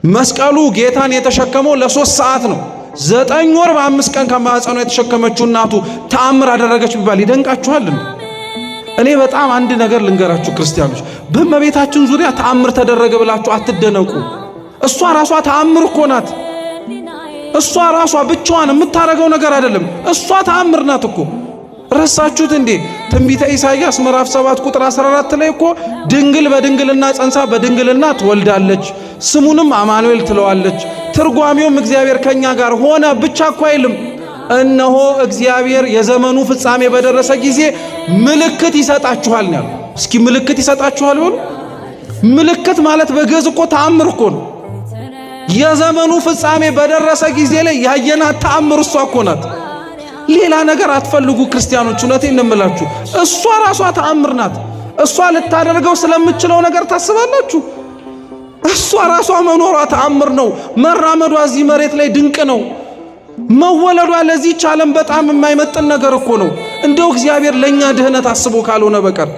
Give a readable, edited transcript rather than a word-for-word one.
መስቀሉ ጌታን የተሸከመው ለ3 ሰዓት ነው። 9 ወር በ5 ቀን ከማህፀኗ የተሸከመችው እናቱ ተአምር አደረገች ቢባል ይደንቃችኋል? እኔ በጣም አንድ ነገር ልንገራችሁ ክርስቲያኖች፣ በእመቤታችን ዙሪያ ተአምር ተደረገ ብላችሁ አትደነቁ። እሷ ራሷ ተአምር እኮ ናት። እሷ ራሷ ብቻዋን የምታረገው ነገር አይደለም። እሷ ተአምር ናት እኮ። ረሳችሁት እንዴ? ትንቢተ ኢሳይያስ ምዕራፍ 7 ቁጥር 14 ላይ እኮ ድንግል በድንግልና ጸንሳ በድንግልና ትወልዳለች፣ ስሙንም አማኑኤል ትለዋለች። ትርጓሜውም እግዚአብሔር ከኛ ጋር ሆነ ብቻ እኮ አይልም። እነሆ እግዚአብሔር የዘመኑ ፍጻሜ በደረሰ ጊዜ ምልክት ይሰጣችኋል ነው ያለው። እስኪ ምልክት ይሰጣችኋል ይሁን። ምልክት ማለት በግዕዝ እኮ ተአምር እኮ ነው። የዘመኑ ፍጻሜ በደረሰ ጊዜ ላይ ያየናት ተአምር እሷ እኮ ናት። ሌላ ነገር አትፈልጉ ክርስቲያኖች፣ እውነቴን ነው የምላችሁ። እሷ ራሷ ተአምር ናት። እሷ ልታደርገው ስለምትችለው ነገር ታስባላችሁ? እሷ ራሷ መኖሯ ተአምር ነው። መራመዷ እዚህ መሬት ላይ ድንቅ ነው። መወለዷ ለዚህ ዓለም በጣም የማይመጥን ነገር እኮ ነው። እንደው እግዚአብሔር ለኛ ድህነት አስቦ ካልሆነ በቀር